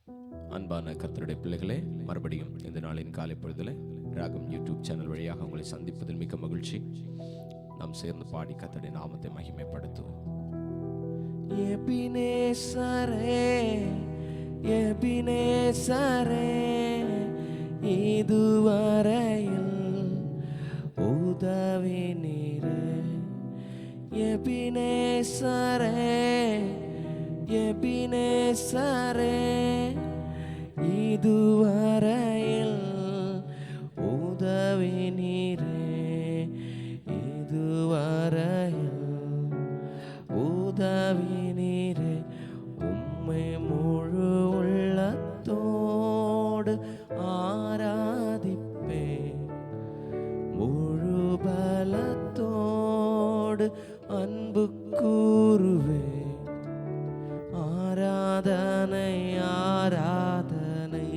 அன்பான கர்த்தருடைய பிள்ளைகளே, மறுபடியும் இந்த நாளின் காலை பொழுதில் ராகம் யூடியூப் சேனல் வழியாக உங்களை சந்திப்பதில் மிக்க மகிழ்ச்சி. நாம் சேர்ந்து பாடி கர்த்தருடைய நாமத்தை மகிமைப்படுத்துவோம். எபினேசரே, எபினேசரே, இதுவரையில் உதவி நீரே. எபினேசரே, எபினேசரே, இதுவரையில் உதவி நீரே. இதுவரையில் உதவி நீரே. உம்மை முழு உள்ளத்தோடு ஆராதிப்பேன், முழு பலத்தோடு அன்பு கூறுவேன். ஆராதனை ஆராதனை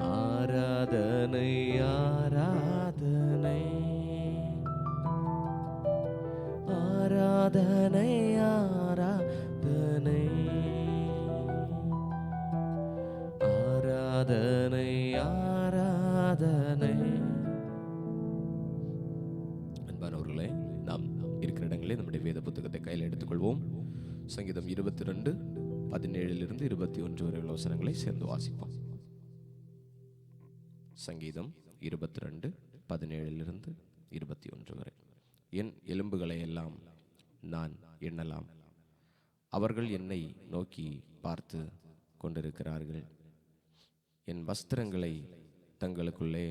ஆராதனை ஆராதனை ஆராதனை ஆராதனை ஆராதனை ஆராதனை. அன்பானவர்களே, நாம் இருக்கிற இடங்களே நம்முடைய வேத புத்தகத்தை கையில் எடுத்துக்கொள்வோம். சங்கீதம் 22, 17 21 வரை வசனங்களை சேர்ந்து வாசிப்போம். சங்கீதம் 22, 17 21 வரை. என் எலும்புகளை எல்லாம் நான் எண்ணலாம், அவர்கள் என்னை நோக்கி பார்த்து கொண்டிருக்கிறார்கள். என் வஸ்திரங்களை தங்களுக்குள்ளே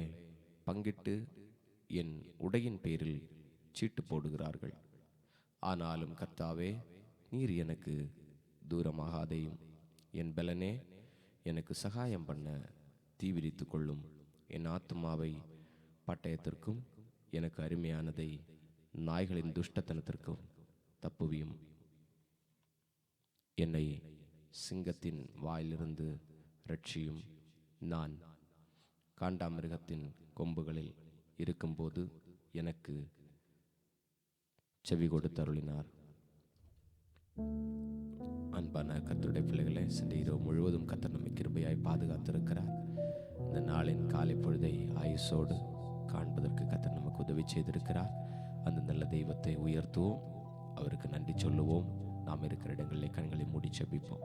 பங்கிட்டு என் உடையின் பேரில் சீட்டு போடுகிறார்கள். ஆனாலும் கர்த்தாவே, நீர் எனக்கு தூரமாகாதேயும். என் பலனே, எனக்கு சகாயம் பண்ண தீவிரித்து கொள்ளும். என் ஆத்துமாவை பட்டயத்திற்கும் எனக்கு அருமையானதை நாய்களின் துஷ்டத்தனத்திற்கும் தப்புவியும். என்னை சிங்கத்தின் வாயிலிருந்து ரட்சியும். நான் காண்டாமிருகத்தின் கொம்புகளில் இருக்கும்போது எனக்கு செவி கொடுத்தருளினார். அன்பான கர்த்தருடைய பிள்ளைகளே, சென்ற இரவு முழுவதும் கர்த்தர் நம்மை கிருபையாய் பாதுகாத்திருக்கிறார். இந்த நாளின் காலை பொழுதை ஆயுசோடு காண்பதற்கு கர்த்தர் நமக்கு உதவி செய்திருக்கிறார். அந்த நல்ல தெய்வத்தை உயர்த்துவோம், அவருக்கு நன்றி சொல்லுவோம். நாம் இருக்கிற இடங்களிலே கண்களை மூடி செபிப்போம்.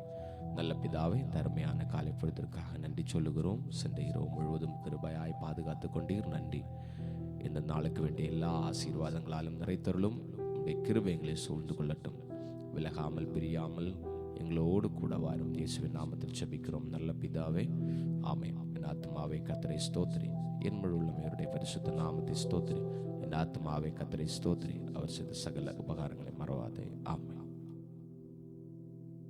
நல்ல பிதாவே, இந்த அருமையான காலை பொழுதிற்காக நன்றி சொல்லுகிறோம். சென்ற இரவு முழுவதும் கிருபையாய் பாதுகாத்து கொண்டீர், நன்றி. இந்த நாளுக்கு வேண்டிய எல்லா ஆசீர்வாதங்களாலும் நிறைத்தருளும். உடைய கிருபை எங்களை சூழ்ந்து கொள்ளட்டும். விலகாமல் பிரியாமல் எங்களோடு கூட வாரும். இயேசுவின் நாமத்தில் செபிக்கிறோம் நல்ல பிதாவே, ஆமென். என் ஆத்மாவை கர்த்தரை ஸ்தோத்திரி, என் முழு உள்ளமையுடைய பரிசுத்த நாமத்தை ஸ்தோத்திரி. என் ஆத்மாவை கர்த்தரை ஸ்தோத்திரி, அவர் செய்த சகல உபகாரங்களை மறவாதே. ஆமென்.